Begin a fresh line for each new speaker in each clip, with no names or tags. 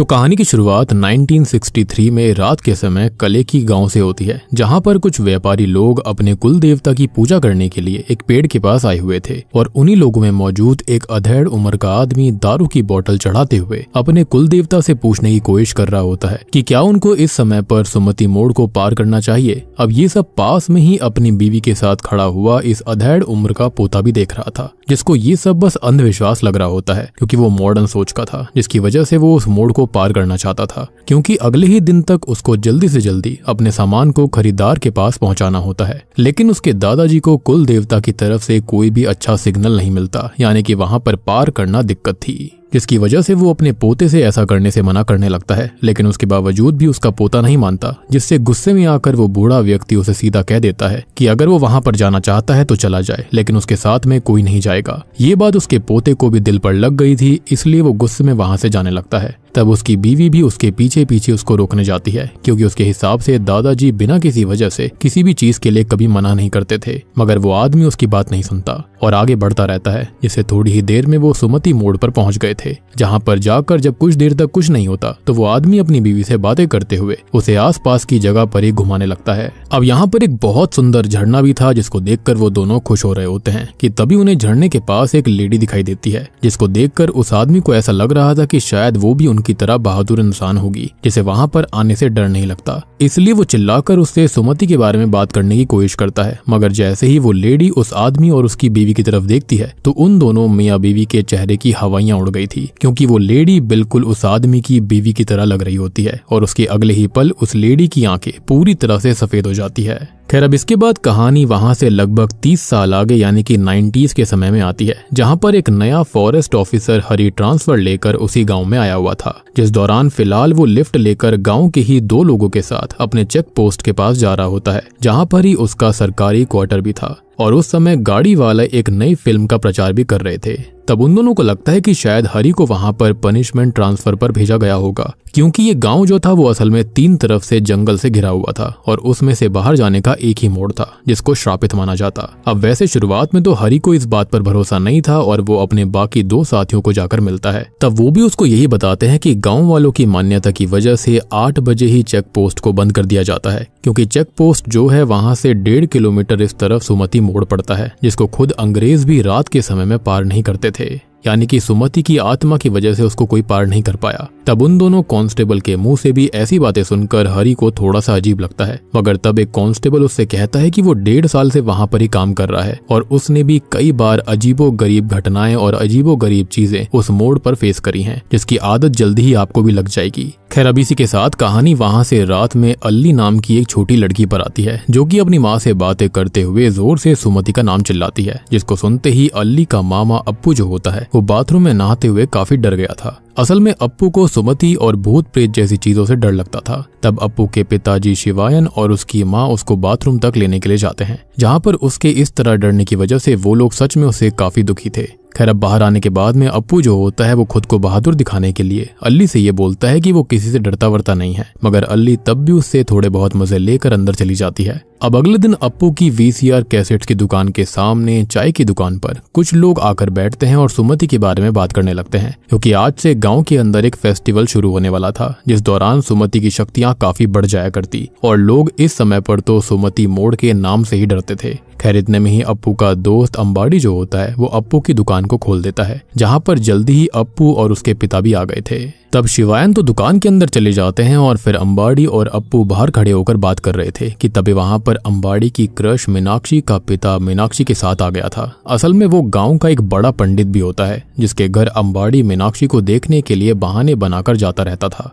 तो कहानी की शुरुआत 1963 में रात के समय कलेकी गांव से होती है, जहां पर कुछ व्यापारी लोग अपने कुल देवता की पूजा करने के लिए एक पेड़ के पास आए हुए थे और उन्हीं लोगों में मौजूद एक अधेड़ उम्र का आदमी दारू की बोतल चढ़ाते हुए अपने कुल देवता से पूछने की कोशिश कर रहा होता है कि क्या उनको इस समय पर सुमति मोड़ को पार करना चाहिए। अब ये सब पास में ही अपनी बीवी के साथ खड़ा हुआ इस अधेड़ उम्र का पोता भी देख रहा था, जिसको ये सब बस अंधविश्वास लग रहा होता है क्योंकि वो मॉडर्न सोच का था, जिसकी वजह से वो उस मोड़ को पार करना चाहता था क्योंकि अगले ही दिन तक उसको जल्दी से जल्दी अपने सामान को खरीदार के पास पहुंचाना होता है। लेकिन उसके दादाजी को कुल देवता की तरफ से कोई भी अच्छा सिग्नल नहीं मिलता, यानी कि वहां पर पार करना दिक्कत थी, जिसकी वजह से वो अपने पोते से ऐसा करने से मना करने लगता है। लेकिन उसके बावजूद भी उसका पोता नहीं मानता, जिससे गुस्से में आकर वो बूढ़ा व्यक्ति उसे सीधा कह देता है कि अगर वो वहां पर जाना चाहता है तो चला जाए, लेकिन उसके साथ में कोई नहीं जाएगा। ये बात उसके पोते को भी दिल पर लग गई थी, इसलिए वो गुस्से में वहां से जाने लगता है। तब उसकी बीवी भी उसके पीछे पीछे उसको रोकने जाती है क्योंकि उसके हिसाब से दादाजी बिना किसी वजह से किसी भी चीज के लिए कभी मना नहीं करते थे, मगर वो आदमी उसकी बात नहीं सुनता और आगे बढ़ता रहता है। जिससे थोड़ी ही देर में वो सुमति मोड़ पर पहुंच गए थे, जहां पर जाकर जब कुछ देर तक कुछ नहीं होता तो वो आदमी अपनी बीवी से बातें करते हुए उसे आसपास की जगह पर ही घुमाने लगता है। अब यहाँ पर एक बहुत सुंदर झरना भी था, जिसको देखकर वो दोनों खुश हो रहे होते हैं कि तभी उन्हें झरने के पास एक लेडी दिखाई देती है, जिसको देखकर उस आदमी को ऐसा लग रहा था कि शायद वो भी उनकी तरह बहादुर इंसान होगी जिसे वहां पर आने से डर नहीं लगता। इसलिए वो चिल्लाकर उससे सुमति के बारे में बात करने की कोशिश करता है, मगर जैसे ही वो लेडी उस आदमी और उसकी बीवी की तरफ देखती है तो उन दोनों मियाँ बीवी के चेहरे की हवाइयां उड़ गई थी, क्योंकि वो लेडी बिल्कुल उस आदमी की बीवी की तरह लग रही होती है और उसके अगले ही पल उस लेडी की आंखें पूरी तरह से सफेद हो जाती है। खैर, अब इसके बाद कहानी वहां से लगभग 30 साल आगे यानी कि 90s के समय में आती है, जहां पर एक नया फॉरेस्ट ऑफिसर हरी ट्रांसफर लेकर उसी गांव में आया हुआ था, जिस दौरान फिलहाल वो लिफ्ट लेकर गांव के ही 2 लोगों के साथ अपने चेक पोस्ट के पास जा रहा होता है, जहां पर ही उसका सरकारी क्वार्टर भी था। और उस समय गाड़ी वाले एक नई फिल्म का प्रचार भी कर रहे थे। तब उन दोनों को लगता है कि शायद हरी को वहां पर पनिशमेंट ट्रांसफर पर भेजा गया होगा, क्योंकि ये गांव जो था वो असल में 3 तरफ से जंगल से घिरा हुआ था और उसमें से बाहर जाने का एक ही मोड़ था जिसको श्रापित माना जाता। अब वैसे शुरुआत में तो हरी को इस बात पर भरोसा नहीं था और वो अपने बाकी 2 साथियों को जाकर मिलता है। तब वो भी उसको यही बताते हैं कि गाँव वालों की मान्यता की वजह से 8 बजे ही चेक पोस्ट को बंद कर दिया जाता है, क्योंकि चेक पोस्ट जो है वहां से 1.5 किलोमीटर इस तरफ सुमति मोड़ पड़ता है, जिसको खुद अंग्रेज भी रात के समय में पार नहीं करते थे, यानी कि सुमति की आत्मा की वजह से उसको कोई पार नहीं कर पाया। तब उन दोनों कांस्टेबल के मुंह से भी ऐसी बातें सुनकर हरी को थोड़ा सा अजीब लगता है, मगर तब एक कांस्टेबल उससे कहता है कि वो 1.5 साल से वहां पर ही काम कर रहा है और उसने भी कई बार अजीबोगरीब घटनाएं और अजीबोगरीब चीजें उस मोड़ पर फेस करी हैं, जिसकी आदत जल्दी ही आपको भी लग जाएगी। खैर, अब इसी के साथ कहानी वहां से रात में अल्ली नाम की एक छोटी लड़की पर आती है, जो कि अपनी माँ से बातें करते हुए जोर से सुमति का नाम चिल्लाती है, जिसको सुनते ही अल्ली का मामा अप्पू जो होता है वो बाथरूम में नहाते हुए काफी डर गया था। असल में अप्पू को सुमति और भूत प्रेत जैसी चीजों से डर लगता था। तब अप्पू के पिताजी शिवायन और उसकी माँ उसको बाथरूम तक लेने के लिए जाते हैं, जहाँ पर उसके इस तरह डरने की वजह से वो लोग सच में उससे काफी दुखी थे। खैर, अब बाहर आने के बाद में अप्पू जो होता है वो खुद को बहादुर दिखाने के लिए अल्ली से ये बोलता है कि वो किसी से डरता वरता नहीं है, मगर अल्ली तब भी उससे थोड़े बहुत मजे लेकर अंदर चली जाती है। अब अगले दिन अप्पू की VCR कैसेट्स की दुकान के सामने चाय की दुकान पर कुछ लोग आकर बैठते हैं और सुमति के बारे में बात करने लगते हैं, क्योंकि आज से गांव के अंदर एक फेस्टिवल शुरू होने वाला था, जिस दौरान सुमति की शक्तियां काफी बढ़ जाया करती और लोग इस समय पर तो सुमति मोड़ के नाम से ही डरते थे। खैर, इतने में ही अप्पू का दोस्त अंबाड़ी जो होता है वो अप्पू की दुकान को खोल देता है, जहाँ पर जल्दी ही अप्पू और उसके पिता भी आ गए थे। तब शिवायन तो दुकान के अंदर चले जाते हैं और फिर अंबाड़ी और अप्पू बाहर खड़े होकर बात कर रहे थे कि तभी वहां पर अंबाड़ी की क्रश मीनाक्षी का पिता मीनाक्षी के साथ आ गया था। असल में वो गांव का एक बड़ा पंडित भी होता है, जिसके घर अंबाड़ी मीनाक्षी को देखने के लिए बहाने बनाकर जाता रहता था।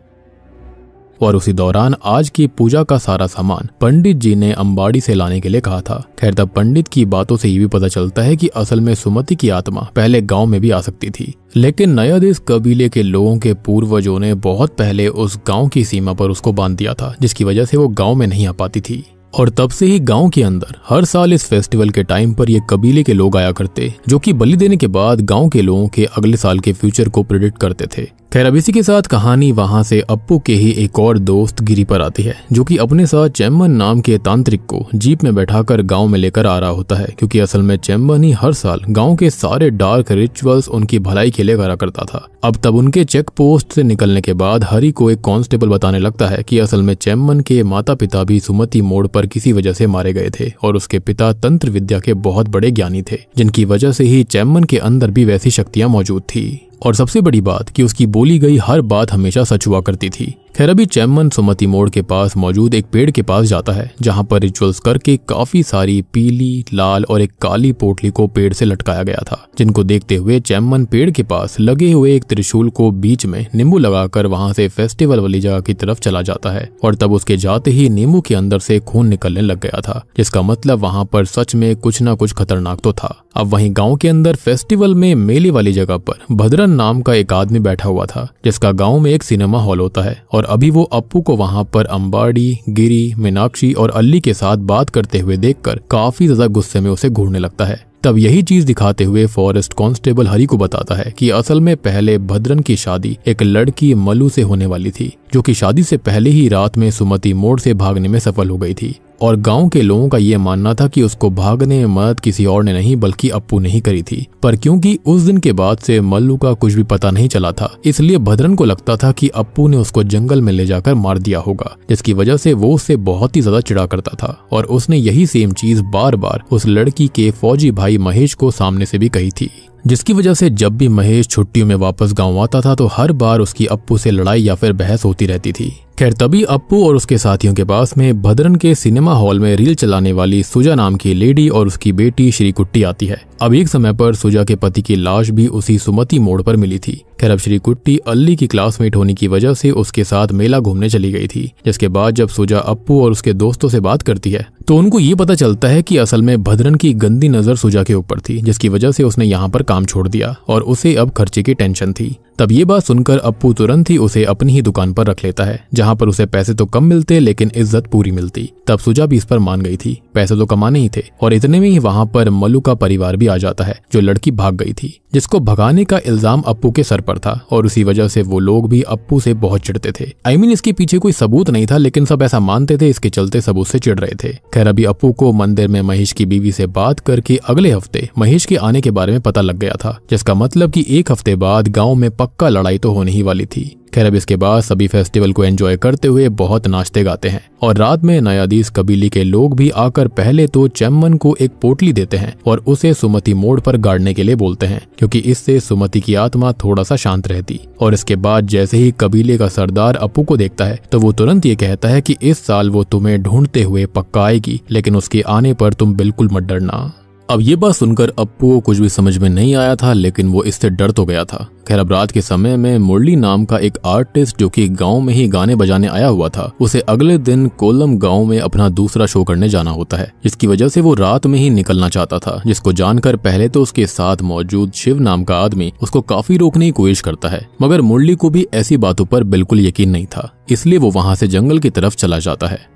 और उसी दौरान आज की पूजा का सारा सामान पंडित जी ने अंबाड़ी से लाने के लिए कहा था। खैर, तब पंडित की बातों से ये भी पता चलता है कि असल में सुमति की आत्मा पहले गांव में भी आ सकती थी, लेकिन नया देश कबीले के लोगों के पूर्वजों ने बहुत पहले उस गांव की सीमा पर उसको बांध दिया था, जिसकी वजह से वो गांव में नहीं आ पाती थी। और तब से ही गांव के अंदर हर साल इस फेस्टिवल के टाइम पर ये कबीले के लोग आया करते, जो कि बलि देने के बाद गांव के लोगों के अगले साल के फ्यूचर को प्रेडिक्ट करते थे। खैर अब इसी के साथ कहानी वहां से अप्पू के ही एक और दोस्त गिरी पर आती है, जो कि अपने साथ चेम्मन नाम के तांत्रिक को जीप में बैठाकर गांव में लेकर आ रहा होता है, क्योंकि असल में चेम्मन ही हर साल गांव के सारे डार्क रिचुअल्स उनकी भलाई के लिए करा करता था। अब तब उनके चेक पोस्ट से निकलने के बाद हरी को एक कांस्टेबल बताने लगता है कि असल में चेम्मन के माता पिता भी सुमति मोड़ पर किसी वजह से मारे गए थे और उसके पिता तंत्र विद्या के बहुत बड़े ज्ञानी थे, जिनकी वजह से ही चेम्मन के अंदर भी वैसी शक्तियां मौजूद थी। और सबसे बड़ी बात कि उसकी बोली गई हर बात हमेशा सच हुआ करती थी। खैर अभी चेम्मन सुमति मोड़ के पास मौजूद एक पेड़ के पास जाता है, जहां पर रिचुअल्स करके काफी सारी पीली, लाल और एक काली पोटली को पेड़ से लटकाया गया था, जिनको देखते हुए चेम्मन पेड़ के पास लगे हुए एक त्रिशूल को बीच में नींबू लगाकर वहां से फेस्टिवल वाली जगह की तरफ चला जाता है। और तब उसके जाते ही नींबू के अंदर से खून निकलने लग गया था, जिसका मतलब वहां पर सच में कुछ ना कुछ खतरनाक तो था। अब वहीं गांव के अंदर फेस्टिवल में मेले वाली जगह पर भद्रन नाम का एक आदमी बैठा हुआ था, जिसका गांव में एक सिनेमा हॉल होता है। और अभी वो अप्पू को वहां पर अंबाड़ी, गिरी, मीनाक्षी और अल्ली के साथ बात करते हुए देखकर काफी ज्यादा गुस्से में उसे घूरने लगता है। तब यही चीज दिखाते हुए फॉरेस्ट कांस्टेबल हरी को बताता है कि असल में पहले भद्रन की शादी एक लड़की मल्लू से होने वाली थी, जो कि शादी से पहले ही रात में सुमति मोड़ से भागने में सफल हो गई थी। और गांव के लोगों का ये मानना था कि उसको भागने में मदद किसी और ने नहीं बल्कि अप्पू ने ही करी थी। पर क्योंकि उस दिन के बाद से मल्लू का कुछ भी पता नहीं चला था, इसलिए भद्रन को लगता था कि अप्पू ने उसको जंगल में ले जाकर मार दिया होगा, जिसकी वजह से वो उससे बहुत ही ज्यादा चिढ़ा करता था। और उसने यही सेम चीज बार बार उस लड़की के फौजी भाई महेश को सामने से भी कही थी, जिसकी वजह से जब भी महेश छुट्टियों में वापस गांव आता था तो हर बार उसकी अप्पू से लड़ाई या फिर बहस होती रहती थी। खैर तभी अप्पू और उसके साथियों के पास में भद्रन के सिनेमा हॉल में रील चलाने वाली सुजा नाम की लेडी और उसकी बेटी श्री कुट्टी आती है। अब एक समय पर सुजा के पति की लाश भी उसी सुमति मोड़ पर मिली थी। खैर अब श्री कुट्टी अल्ली की क्लासमेट होने की वजह से उसके साथ मेला घूमने चली गई थी, जिसके बाद जब सुजा अप्पू और उसके दोस्तों से बात करती है तो उनको ये पता चलता है कि असल में भद्रन की गंदी नजर सुजा के ऊपर थी, जिसकी वजह से उसने यहाँ पर काम छोड़ दिया और उसे अब खर्चे की टेंशन थी। तब ये बात सुनकर अप्पू तुरंत ही उसे अपनी ही दुकान पर रख लेता है, जहाँ पर उसे पैसे तो कम मिलते लेकिन इज्जत पूरी मिलती। तब सुजा भी इस पर मान गई थी, पैसे तो कमाने ही थे। और इतने में ही वहाँ पर मल्लू का परिवार भी आ जाता है, जो लड़की भाग गई थी, जिसको भगाने का इल्जाम अप्पू के सर पर था। और उसी वजह से वो लोग भी अप्पू से बहुत चिढ़ते थे। इसके पीछे कोई सबूत नहीं था, लेकिन सब ऐसा मानते थे, इसके चलते सब उससे चिढ़ रहे थे। खैर अभी अप्पू को मंदिर में महेश की बीवी से बात करके अगले हफ्ते महेश के आने के बारे में पता लग गया था, जिसका मतलब कि एक हफ्ते बाद गाँव में पक्का लड़ाई तो होने ही वाली थी। खैर अब इसके बाद सभी फेस्टिवल को एंजॉय करते हुए बहुत नाचते गाते हैं। और रात में नयादीस कबीले के लोग भी आकर पहले तो चेम्मन को एक पोटली देते हैं और उसे सुमति मोड़ पर गाड़ने के लिए बोलते हैं, क्योंकि इससे सुमति की आत्मा थोड़ा सा शांत रहती। और इसके बाद जैसे ही कबीले का सरदार अप्पू को देखता है तो वो तुरंत ये कहता है कि इस साल वो तुम्हें ढूंढते हुए पक्का आएगी, लेकिन उसके आने पर तुम बिल्कुल मत डरना। अब ये बात सुनकर अप्पू को कुछ भी समझ में नहीं आया था, लेकिन वो इससे डर तो गया था। खैर अब रात के समय में मुरली नाम का एक आर्टिस्ट जो कि गांव में ही गाने बजाने आया हुआ था, उसे अगले दिन कोलम गांव में अपना दूसरा शो करने जाना होता है, जिसकी वजह से वो रात में ही निकलना चाहता था। जिसको जानकर पहले तो उसके साथ मौजूद शिव नाम का आदमी उसको काफी रोकने की कोशिश करता है, मगर मुरली को भी ऐसी बातों पर बिल्कुल यकीन नहीं था, इसलिए वो वहां से जंगल की तरफ चला जाता है।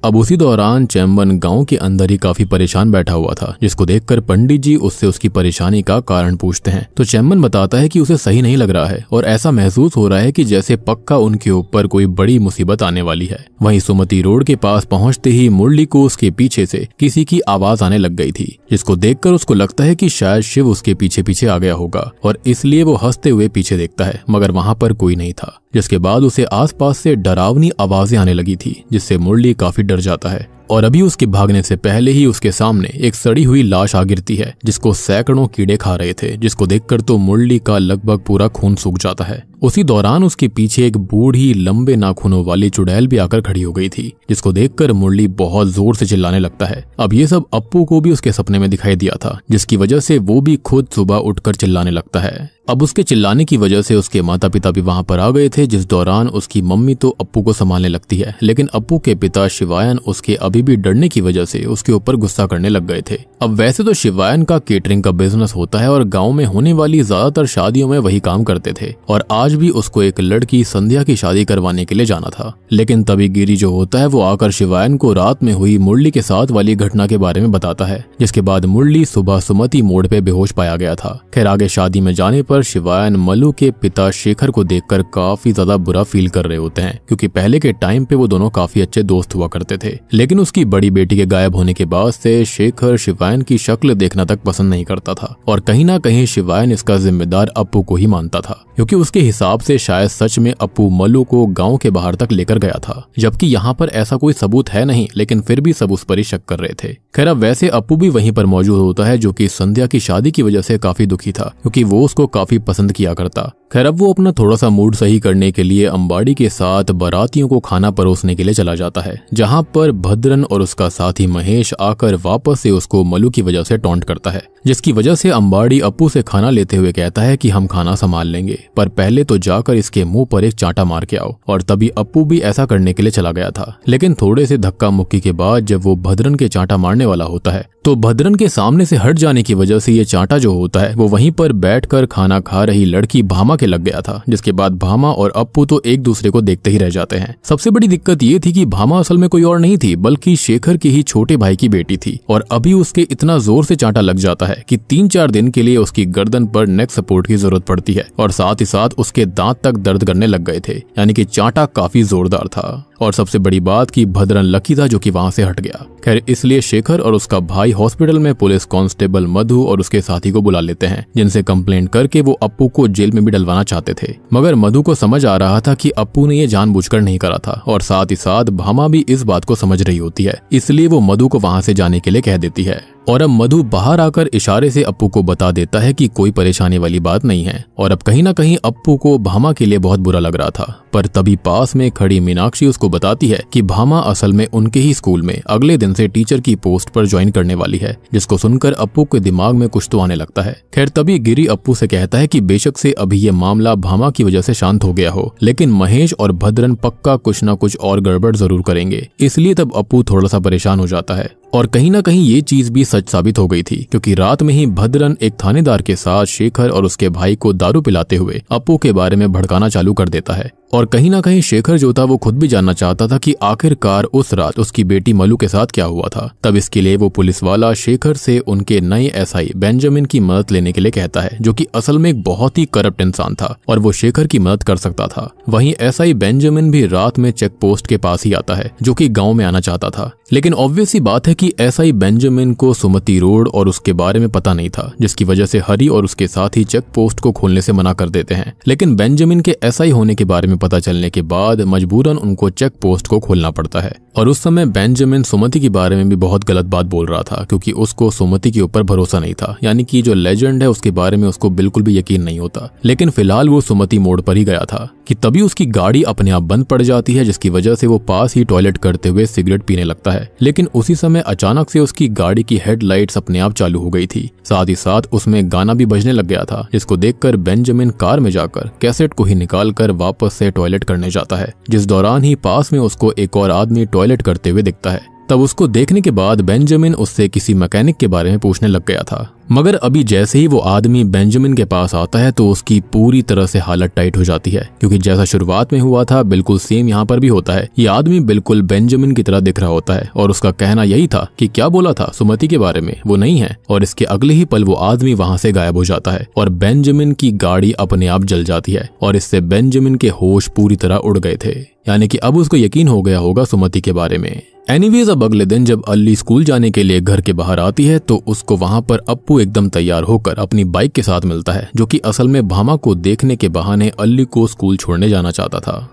अब उसी दौरान चेम्मन गांव के अंदर ही काफी परेशान बैठा हुआ था, जिसको देखकर पंडित जी उससे उसकी परेशानी का कारण पूछते हैं। तो चेम्मन बताता है कि उसे सही नहीं लग रहा है और ऐसा महसूस हो रहा है कि जैसे पक्का उनके ऊपर कोई बड़ी मुसीबत आने वाली है। वहीं सुमति रोड के पास पहुंचते ही मुरली को उसके पीछे से किसी की आवाज आने लग गई थी, जिसको देखकर उसको लगता है कि शायद शिव उसके पीछे पीछे आ गया होगा और इसलिए वो हंसते हुए पीछे देखता है, मगर वहां पर कोई नहीं था। जिसके बाद उसे आसपास से डरावनी आवाजें आने लगी थी, जिससे मुरली काफी डर जाता है। और अभी उसके भागने से पहले ही उसके सामने एक सड़ी हुई लाश आ गिरती है, जिसको सैकड़ों कीड़े खा रहे थे, जिसको देखकर तो मुरली का लगभग पूरा खून सूख जाता है। उसी दौरान उसके पीछे एक बूढ़ी लंबे नाखूनों वाली चुड़ैल भी आकर खड़ी हो गई थी, जिसको देखकर मुरली बहुत जोर से चिल्लाने लगता है। अब ये सब अप्पू को भी उसके सपने में दिखाई दिया था, जिसकी वजह से वो भी खुद सुबह उठकर चिल्लाने लगता है। अब उसके चिल्लाने की वजह से उसके माता पिता भी वहां पर आ गए थे, जिस दौरान उसकी मम्मी तो अप्पू को संभालने लगती है, लेकिन अप्पू के पिता शिवायन उसके अभी भी डरने की वजह से उसके ऊपर गुस्सा करने लग गए थे। अब वैसे तो शिवायन का केटरिंग का बिजनेस होता है और गांव में होने वाली ज्यादातर शादियों में वही काम करते थे, और आज आज भी उसको एक लड़की संध्या की शादी करवाने के लिए जाना था। लेकिन तभी गिरी जो होता है वो आकर शिवायन को रात में हुई मुरली के साथ वाली घटना के बारे में बताता है, जिसके बाद मुरली सुबह सुमति मोड़ पे बेहोश पाया गया था। खैर आगे शादी में जाने पर शिवायन मल्लू के पिता शेखर को देखकर काफी ज्यादा बुरा फील कर रहे होते हैं, क्योंकि पहले के टाइम पे वो दोनों काफी अच्छे दोस्त हुआ करते थे। लेकिन उसकी बड़ी बेटी के गायब होने के बाद से शेखर शिवायन की शक्ल देखना तक पसंद नहीं करता था और कहीं ना कहीं शिवायन इसका जिम्मेदार अप्पू को ही मानता था, क्योंकि उसके हिसाब से शायद सच में अप्पू मल्लू को गांव के बाहर तक लेकर गया था, जबकि यहाँ पर ऐसा कोई सबूत है नहीं, लेकिन फिर भी सब उस पर ही शक कर रहे थे। खैर अब वैसे अप्पू भी वहीं पर मौजूद होता है, जो कि संध्या की शादी की वजह से काफी दुखी था, क्योंकि वो उसको काफी पसंद किया करता। खैर अब वो अपना थोड़ा सा मूड सही करने के लिए अंबाड़ी के साथ बारातियों को खाना परोसने के लिए चला जाता है, जहाँ पर भद्रन और उसका साथी महेश आकर वापस से उसको मल्लू की वजह से टॉन्ट करता है, जिसकी वजह से अंबाड़ी अप्पू से खाना लेते हुए कहता है कि हम खाना संभाल लेंगे, पर पहले तो जाकर इसके मुंह पर एक चांटा मार के आओ। और तभी अप्पू भी ऐसा करने के लिए चला गया था, लेकिन थोड़े से धक्का मुक्की के बाद जब वो भद्रन के चांटा मारने वाला होता है तो भद्रन के सामने से हट जाने की वजह से ये चांटा जो होता है वो वहीं पर बैठकर खाना खा रही लड़की भामा के लग गया था, जिसके बाद भामा और अप्पू तो एक दूसरे को देखते ही रह जाते हैं। सबसे बड़ी दिक्कत ये थी कि भामा असल में कोई और नहीं थी बल्कि शेखर के ही छोटे भाई की बेटी थी, और अभी उसके इतना जोर से चांटा लग जाता है कि 3-4 दिन के लिए उसकी गर्दन पर नेक सपोर्ट की जरूरत पड़ती है, और साथ ही साथ उसके दांत तक दर्द करने लग गए थे, यानी कि चांटा काफी जोरदार था। और सबसे बड़ी बात कि भद्रन लकी था जो कि वहां से हट गया। खैर इसलिए शेखर और उसका भाई हॉस्पिटल में पुलिस कांस्टेबल मधु और उसके साथी को बुला लेते हैं, जिनसे कंप्लेंट करके वो अप्पू को जेल में भी डलवाना चाहते थे। मगर मधु को समझ आ रहा था कि अप्पू ने ये जानबूझकर नहीं करा था, और साथ ही साथ भामा भी इस बात को समझ रही होती है, इसलिए वो मधु को वहां से जाने के लिए कह देती है। और अब मधु बाहर आकर इशारे से अप्पू को बता देता है कि कोई परेशानी वाली बात नहीं है, और अब कहीं ना कहीं अप्पू को भामा के लिए बहुत बुरा लग रहा था। पर तभी पास में खड़ी मीनाक्षी उसको बताती है कि भामा असल में उनके ही स्कूल में अगले दिन से टीचर की पोस्ट पर ज्वाइन करने वाली है, जिसको सुनकर अप्पू के दिमाग में कुछ तो आने लगता है। खैर तभी गिरी अप्पू से कहता है कि बेशक से अभी ये मामला भामा की वजह से शांत हो गया हो, लेकिन महेश और भद्रन पक्का कुछ न कुछ और गड़बड़ जरूर करेंगे, इसलिए तब अप्पू थोड़ा सा परेशान हो जाता है। और कहीं ना कहीं ये चीज भी सच साबित हो गई थी, क्योंकि रात में ही भद्रन एक थानेदार के साथ शेखर और उसके भाई को दारू पिलाते हुए अप्पू के बारे में भड़काना चालू कर देता है। और कहीं ना कहीं शेखर जो था वो खुद भी जानना चाहता था कि आखिरकार उस रात उसकी बेटी मल्लू के साथ क्या हुआ था। तब इसके लिए वो पुलिस वाला शेखर से उनके नए एसआई बेंजामिन की मदद लेने के लिए कहता है, जो कि असल में एक बहुत ही करप्ट इंसान था और वो शेखर की मदद कर सकता था। वहीं एसआई बेंजामिन भी रात में चेक पोस्ट के पास ही आता है, जो कि गाँव में आना चाहता था। लेकिन ऑब्वियस सी बात है कि एसआई बेंजामिन को सुमति रोड और उसके बारे में पता नहीं था, जिसकी वजह से हरी और उसके साथी चेक पोस्ट को खोलने से मना कर देते हैं। लेकिन बेंजामिन के एसआई होने के बारे में पता चलने के बाद मजबूरन उनको चेक पोस्ट को खोलना पड़ता है। और उस समय बेंजामिन सुमति के बारे में भी बहुत गलत बात बोल रहा था, क्योंकि उसको सुमति के ऊपर भरोसा नहीं था, यानी कि जो लेजेंड है उसके बारे में उसको बिल्कुल भी यकीन नहीं होता। लेकिन फिलहाल वो सुमति मोड़ पर ही गया था कि तभी उसकी गाड़ी अपने आप बंद पड़ जाती है, जिसकी वजह से वो पास ही टॉयलेट करते हुए सिगरेट पीने लगता है। लेकिन उसी समय अचानक से उसकी गाड़ी की हेडलाइट्स अपने आप चालू हो गई थी, साथ ही साथ उसमें गाना भी बजने लग गया था, जिसको देखकर बेंजामिन कार में जाकर कैसेट को ही निकालकर वापस से टॉयलेट करने जाता है, जिस दौरान ही पास में उसको एक और आदमी टॉयलेट करते हुए दिखता है। तब उसको देखने के बाद बेंजामिन उससे किसी मैकेनिक के बारे में पूछने लग गया था। मगर अभी जैसे ही वो आदमी बेंजामिन के पास आता है तो उसकी पूरी तरह से हालत टाइट हो जाती है, क्योंकि जैसा शुरुआत में हुआ था बिल्कुल सेम यहाँ पर भी होता है। ये आदमी बिल्कुल बेंजामिन की तरह दिख रहा होता है और उसका कहना यही था कि क्या बोला था सुमति के बारे में, वो नहीं है। और इसके अगले ही पल वो आदमी वहां से गायब हो जाता है और बेंजामिन की गाड़ी अपने आप जल जाती है और इससे बेंजामिन के होश पूरी तरह उड़ गए थे, यानी कि अब उसको यकीन हो गया होगा सुमति के बारे में। एनीवेज अब अगले दिन जब अल्ली स्कूल जाने के लिए घर के बाहर आती है तो उसको वहां पर अप्पू एकदम तैयार होकर अपनी बाइक के साथ मिलता है, जो कि असल में भामा को देखने के बहाने अल्ली को स्कूल छोड़ने जाना चाहता था,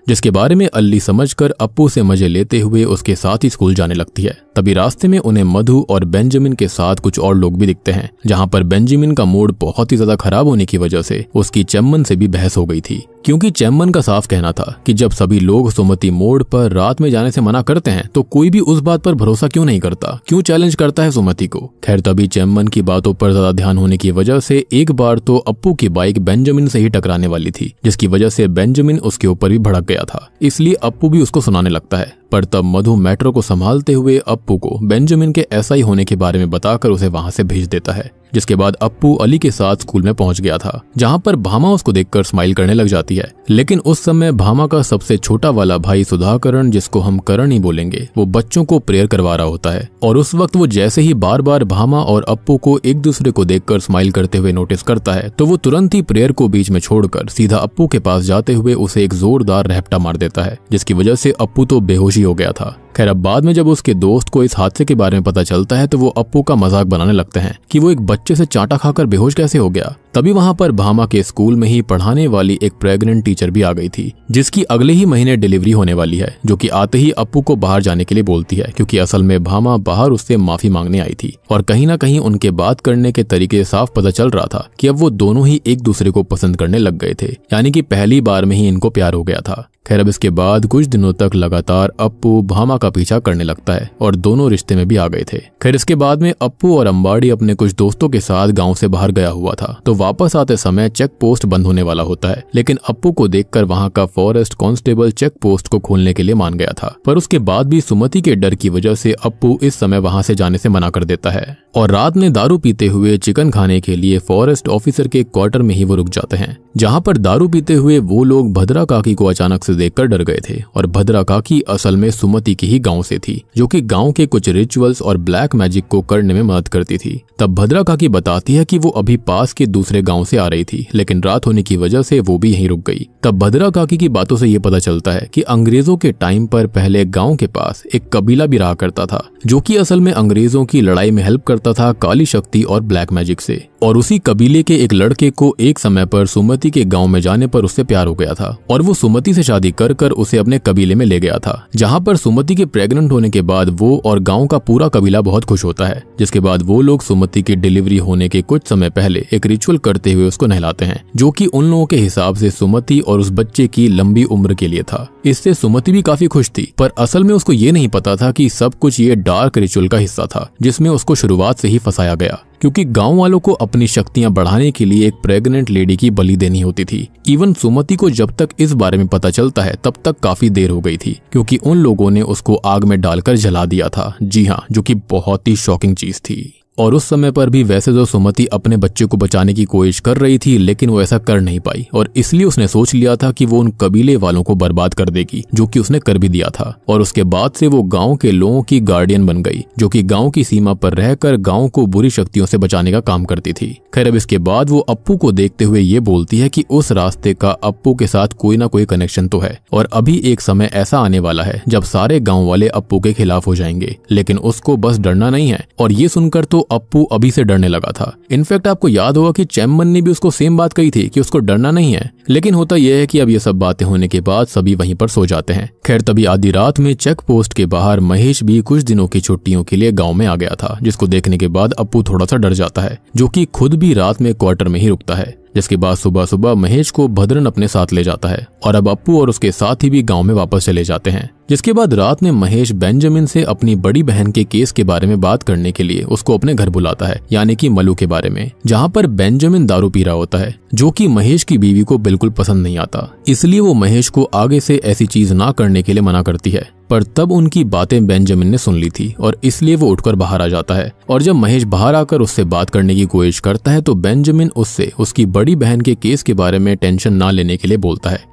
जिसके बारे में अल्ली समझकर अप्पू से मजे लेते हुए उसके साथ ही स्कूल जाने लगती है। तभी रास्ते में उन्हें मधु और बेंजामिन के साथ कुछ और लोग भी दिखते हैं, जहां पर बेंजामिन का मूड बहुत ही ज्यादा खराब होने की वजह से उसकी चेम्मन से भी बहस हो गई थी, क्योंकि चेम्मन का साफ कहना था कि जब सभी लोग सुमति मोड़ पर रात में जाने से मना करते हैं तो कोई भी उस बात पर भरोसा क्यों नहीं करता, क्यों चैलेंज करता है सुमति को। खैर तभी चेम्मन की बातों पर ज्यादा ध्यान होने की वजह से एक बार तो अप्पू की बाइक बेंजामिन से ही टकराने वाली थी, जिसकी वजह से बेंजामिन उसके ऊपर भी भड़क गया था, इसलिए अप्पू भी उसको सुनाने लगता है। पर तब मधु मैट्रो को संभालते हुए अप्पू को बेंजामिन के एसआई होने के बारे में बताकर उसे वहां से भेज देता है, जिसके बाद अप्पू अली के साथ स्कूल में पहुंच गया था, जहां पर भामा उसको देखकर स्माइल करने लग जाती है। लेकिन उस समय भामा का सबसे छोटा वाला भाई सुधाकरण, जिसको हम करण ही बोलेंगे, वो बच्चों को प्रेयर करवा रहा होता है। और उस वक्त वो जैसे ही बार बार भामा और अप्पू को एक दूसरे को देखकर स्माइल करते हुए नोटिस करता है, तो वो तुरंत ही प्रेयर को बीच में छोड़कर सीधा अप्पू के पास जाते हुए उसे एक जोरदार रैप्टा मार देता है, जिसकी वजह से अप्पू तो बेहोश ही हो गया था। खैर, अब बाद में जब उसके दोस्त को इस हादसे के बारे में पता चलता है तो वो अप्पू का मजाक बनाने लगते हैं कि वो एक बच्चे से चांटा खाकर बेहोश कैसे हो गया। तभी वहां पर भामा के स्कूल में ही पढ़ाने वाली एक प्रेग्नेंट टीचर भी आ गई थी, जिसकी अगले ही महीने डिलीवरी होने वाली है, जो कि आते ही अप्पू को बाहर जाने के लिए बोलती है, क्योंकि असल में भामा बाहर उससे माफी मांगने आई थी। और कहीं ना कहीं उनके बात करने के तरीके साफ पता चल रहा था कि अब वो दोनों ही एक दूसरे को पसंद करने लग गए थे, यानी कि पहली बार में ही इनको प्यार हो गया था। खैर, अब इसके बाद कुछ दिनों तक लगातार अप्पू भामा का पीछा करने लगता है और दोनों रिश्ते में भी आ गए थे। खैर, इसके बाद में अप्पू और अंबाड़ी अपने कुछ दोस्तों के साथ गांव से बाहर गया हुआ था, तो वापस आते समय चेक पोस्ट बंद होने वाला होता है। लेकिन अप्पू को देखकर वहां का फॉरेस्ट कांस्टेबल चेक पोस्ट को खोलने के लिए मान गया था, पर उसके बाद भी सुमति के डर की वजह से अप्पू इस समय वहां से जाने से मना कर देता है और रात में दारू पीते हुए चिकन खाने के लिए फॉरेस्ट ऑफिसर के क्वार्टर में ही वो रुक जाते हैं, जहां पर दारू पीते हुए वो लोग भद्रा काकी को अचानक से देखकर डर गए थे। और भद्रा काकी असल में सुमति की ही गांव से थी, जो कि गांव के कुछ रिचुअल्स और ब्लैक मैजिक को करने में मदद करती थी। तब भद्रा काकी बताती है कि वो अभी पास के दूसरे गांव से आ रही थी, लेकिन रात होने की वजह से वो भी यहीं रुक गई। तब भद्रा काकी की बातों से ये पता चलता है कि अंग्रेजों के टाइम पर पहले गांव के पास एक कबीला भी रहा करता था, जो कि असल में अंग्रेजों की लड़ाई में हेल्प करता था काली शक्ति और ब्लैक मैजिक से। और उसी कबीले के एक लड़के को एक समय पर सुमति के गांव में जाने पर उससे प्यार हो गया था और वो सुमति से शादी कर उसे अपने कबीले में ले गया था, जहां पर सुमति के प्रेग्नेंट होने के बाद वो और गांव का पूरा कबीला बहुत खुश होता है। जिसके बाद वो लोग सुमति की डिलीवरी होने के कुछ समय पहले एक रिचुअल करते हुए उसको नहलाते हैं, जो कि उन लोगों के हिसाब से सुमति और उस बच्चे की लंबी उम्र के लिए था। इससे सुमति भी काफी खुश थी, पर असल में उसको ये नहीं पता था कि सब कुछ ये डार्क रिचुअल का हिस्सा था, जिसमें उसको शुरुआत से ही फंसाया गया, क्योंकि गांव वालों को अपनी शक्तियां बढ़ाने के लिए एक प्रेग्नेंट लेडी की बलि देनी होती थी। इवन सुमति को जब तक इस बारे में पता चलता है तब तक काफी देर हो गई थी, क्योंकि उन लोगों ने उसको आग में डालकर जला दिया था। जी हाँ, जो कि बहुत ही शॉकिंग चीज थी। और उस समय पर भी वैसे तो सुमति अपने बच्चे को बचाने की कोशिश कर रही थी, लेकिन वो ऐसा कर नहीं पाई और इसलिए उसने सोच लिया था कि वो उन कबीले वालों को बर्बाद कर देगी, जो कि उसने कर भी दिया था। और उसके बाद से वो गांव के लोगों की गार्डियन बन गई, जो कि गांव की सीमा पर रहकर गांव को बुरी शक्तियों से बचाने का काम करती थी। खैर, अब इसके बाद वो अप्पू को देखते हुए ये बोलती है कि उस रास्ते का अप्पू के साथ कोई ना कोई कनेक्शन तो है और अभी एक समय ऐसा आने वाला है जब सारे गाँव वाले अप्पू के खिलाफ हो जाएंगे, लेकिन उसको बस डरना नहीं है। और ये सुनकर तो अप्पू अभी से डरने लगा था। इनफैक्ट आपको याद होगा कि चैम्मन ने भी उसको सेम बात कही थी कि उसको डरना नहीं है, लेकिन होता यह है कि अब ये सब बातें होने के बाद सभी वहीं पर सो जाते हैं। खैर, तभी आधी रात में चेक पोस्ट के बाहर महेश भी कुछ दिनों की छुट्टियों के लिए गांव में आ गया था, जिसको देखने के बाद अप्पू थोड़ा सा डर जाता है, जो कि खुद भी रात में क्वार्टर में ही रुकता है। जिसके बाद सुबह सुबह महेश को भद्रन अपने साथ ले जाता है और अब अप्पू और उसके साथी भी गांव में वापस चले जाते हैं। जिसके बाद रात में महेश बेंजामिन से अपनी बड़ी बहन के केस के बारे में बात करने के लिए उसको अपने घर बुलाता है, यानी कि मलू के बारे में, जहां पर बेंजामिन दारू पी रहा होता है, जो कि महेश की बीवी को बिल्कुल पसंद नहीं आता। इसलिए वो महेश को आगे से ऐसी चीज ना करने के लिए मना करती है, पर तब उनकी बातें बेंजामिन ने सुन ली थी और इसलिए वो उठकर बाहर आ जाता है। और जब महेश बाहर आकर उससे बात करने की कोशिश करता है तो बेंजामिन उससे उसकी बड़ी बहन के केस के बारे में टेंशन ना लेने के लिए बोलता है,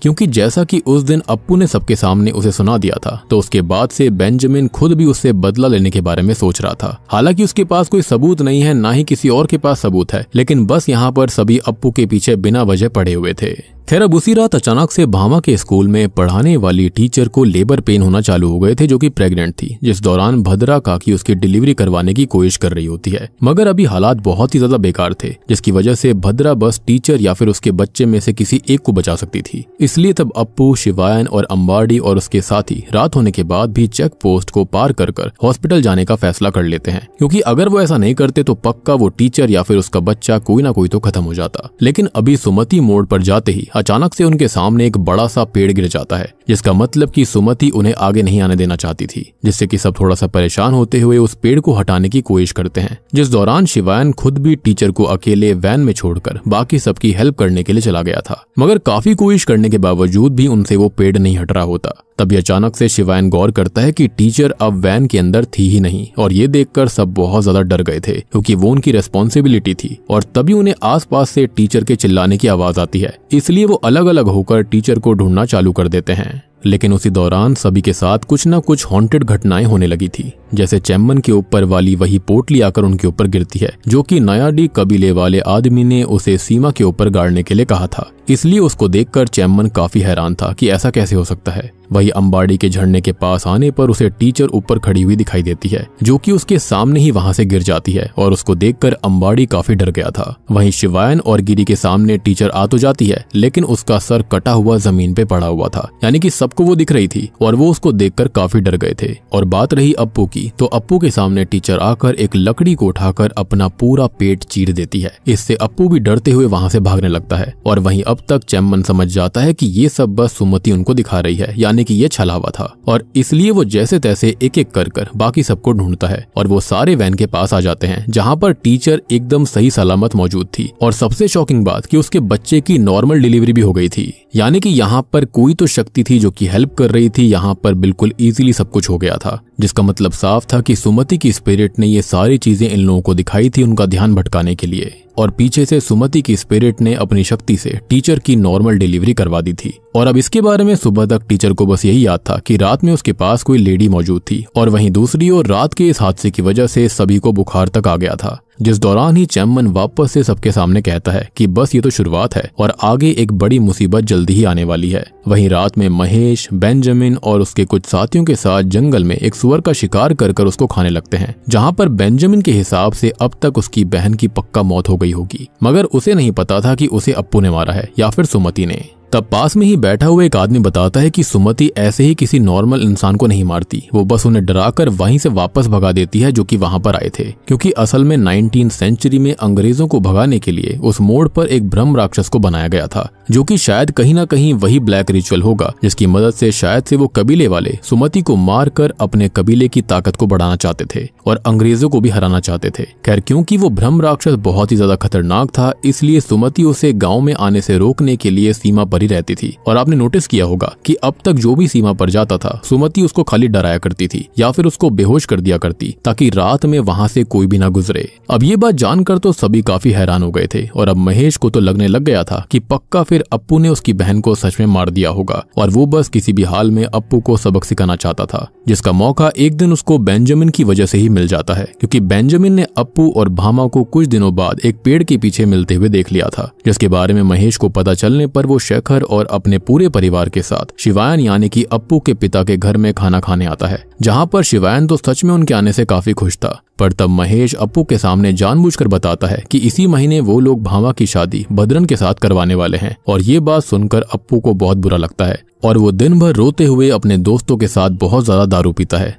क्योंकि जैसा कि उस दिन अप्पू ने सबके सामने उसे सुना दिया था, तो उसके बाद से बेंजामिन खुद भी उससे बदला लेने के बारे में सोच रहा था। हालांकि उसके पास कोई सबूत नहीं है, ना ही किसी और के पास सबूत है, लेकिन बस यहाँ पर सभी अप्पू के पीछे बिना वजह पड़े हुए थे। खैर, अब उसी रात अचानक से भामा के स्कूल में पढ़ाने वाली टीचर को लेबर पेन होना चालू हो गए थे, जो कि प्रेग्नेंट थी, जिस दौरान भद्रा काकी उसकी डिलीवरी करवाने की कोशिश कर रही होती है। मगर अभी हालात बहुत ही ज्यादा बेकार थे, जिसकी वजह से भद्रा बस टीचर या फिर उसके बच्चे में से किसी एक को बचा सकती थी। इसलिए तब अप्पू, शिवायन और अंबाड़ी और उसके साथी रात होने के बाद भी चेक पोस्ट को पार कर हॉस्पिटल जाने का फैसला कर लेते हैं, क्योंकि अगर वो ऐसा नहीं करते तो पक्का वो टीचर या फिर उसका बच्चा कोई ना कोई तो खत्म हो जाता। लेकिन अभी सुमति मोड़ पर जाते ही अचानक से उनके सामने एक बड़ा सा पेड़ गिर जाता है, जिसका मतलब कि सुमति उन्हें आगे नहीं आने देना चाहती थी, जिससे कि सब थोड़ा सा परेशान होते हुए उस पेड़ को हटाने की कोशिश करते हैं। जिस दौरान शिवायन खुद भी टीचर को अकेले वैन में छोड़कर बाकी सबकी हेल्प करने के लिए चला गया था, मगर काफी कोशिश करने के बावजूद भी उनसे वो पेड़ नहीं हट रहा होता। तभी अचानक से शिवायन गौर करता है कि टीचर अब वैन के अंदर थी ही नहीं, और ये देखकर सब बहुत ज्यादा डर गए थे, क्योंकि वो उनकी रेस्पॉन्सिबिलिटी थी। और तभी उन्हें आसपास से टीचर के चिल्लाने की आवाज आती है, इसलिए वो अलग अलग होकर टीचर को ढूंढना चालू कर देते हैं। लेकिन उसी दौरान सभी के साथ कुछ न कुछ हॉन्टेड घटनाएं होने लगी थी, जैसे चैम्मन के ऊपर वाली वही पोटली आकर उनके ऊपर गिरती है, जो कि नायाडी कबीले वाले आदमी ने उसे सीमा के ऊपर गाड़ने के लिए कहा था। इसलिए उसको देखकर चैम्मन काफी हैरान था कि ऐसा कैसे हो सकता है। वही अंबाड़ी के झरने के पास आने पर उसे टीचर ऊपर खड़ी हुई दिखाई देती है, जो कि उसके सामने ही वहां से गिर जाती है, और उसको देखकर अंबाड़ी काफी डर गया था। वहीं शिवायन और गिरी के सामने टीचर आ तो जाती है, लेकिन उसका सर कटा हुआ जमीन पे पड़ा हुआ था, यानी कि सबको वो दिख रही थी, और वो उसको देखकर काफी डर गए थे। और बात रही अप्पू की, तो अप्पू के सामने टीचर आकर एक लकड़ी को उठाकर अपना पूरा पेट चीर देती है। इससे अप्पू भी डरते हुए वहां से भागने लगता है। और वहीं अब तक चैम्मन समझ जाता है कि ये सब बस सुमति उनको दिखा रही है, यानी कि ये छलावा था, और इसलिए वो जैसे तैसे एक एक कर बाकी सबको ढूंढता है। और वो सारे वैन के पास आ जाते हैं, जहाँ पर टीचर एकदम सही सलामत मौजूद थी। और सबसे शॉकिंग बात कि उसके बच्चे की नॉर्मल डिलीवरी भी हो गई थी, यानी कि यहाँ पर कोई तो शक्ति थी जो कि हेल्प कर रही थी। यहाँ पर बिल्कुल इजीली सब कुछ हो गया था, जिसका मतलब साफ था कि सुमति की स्पिरिट ने ये सारी चीजें इन लोगों को दिखाई थी उनका ध्यान भटकाने के लिए। और पीछे से सुमति की स्पिरिट ने अपनी शक्ति से टीचर की नॉर्मल डिलीवरी करवा दी थी। और अब इसके बारे में सुबह तक टीचर को बस यही याद था कि रात में उसके पास कोई लेडी मौजूद थी। और वहीं दूसरी ओर रात के इस हादसे की वजह से सभी को बुखार तक आ गया था, जिस दौरान ही चैम्मन वापस से सबके सामने कहता है कि बस ये तो शुरुआत है और आगे एक बड़ी मुसीबत जल्दी ही आने वाली है। वहीं रात में महेश, बेंजामिन और उसके कुछ साथियों के साथ जंगल में एक सुअर का शिकार कर उसको खाने लगते हैं, जहां पर बेंजामिन के हिसाब से अब तक उसकी बहन की पक्का मौत हो गई होगी, मगर उसे नहीं पता था कि उसे अप्पू ने मारा है या फिर सुमति ने। तब पास में ही बैठा हुआ एक आदमी बताता है कि सुमति ऐसे ही किसी नॉर्मल इंसान को नहीं मारती, वो बस उन्हें डराकर वहीं से वापस भगा देती है जो कि वहां पर आए थे। क्योंकि असल में 19th सेंचुरी में अंग्रेजों को भगाने के लिए उस मोड़ पर एक ब्रह्म राक्षस को बनाया गया था, जो कि शायद कहीं ना कहीं वही ब्लैक रिचुअल होगा जिसकी मदद से शायद से वो कबीले वाले सुमति को मार कर अपने कबीले की ताकत को बढ़ाना चाहते थे और अंग्रेजों को भी हराना चाहते थे। खैर, क्योंकि वो ब्रह्म राक्षस बहुत ही ज्यादा खतरनाक था, इसलिए सुमति उसे गाँव में आने से रोकने के लिए सीमा पर ही रहती थी। और आपने नोटिस किया होगा कि अब तक जो भी सीमा पर जाता था, सुमति उसको खाली डराया करती थी या फिर उसको बेहोश कर दिया करती, ताकि रात में वहां से कोई भी ना गुजरे। अब ये बात जानकर तो सभी काफी हैरान हो गए थे, और अब महेश को तो लगने लग गया था कि पक्का फिर अप्पू ने उसकी बहन को सच में मार दिया होगा, और वो बस किसी भी हाल में अप्पू को सबक सिखाना चाहता था, जिसका मौका एक दिन उसको बेंजामिन की वजह से ही मिल जाता है। क्योंकि बेंजामिन ने अप्पू और भामा को कुछ दिनों बाद एक पेड़ के पीछे मिलते हुए देख लिया था, जिसके बारे में महेश को पता चलने पर वो शेखर और अपने पूरे परिवार के साथ शिवायन यानी कि अप्पू के पिता के घर में खाना खाने आता है, जहां पर शिवायन तो सच में उनके आने से काफी खुश था। पर तब महेश अप्पू के सामने जानबूझकर बताता है कि इसी महीने वो लोग भामा की शादी भद्रन के साथ करवाने वाले हैं, और ये बात सुनकर अप्पू को बहुत बुरा लगता है और वो दिन भर रोते हुए अपने दोस्तों के साथ बहुत ज्यादा दारू पीता है।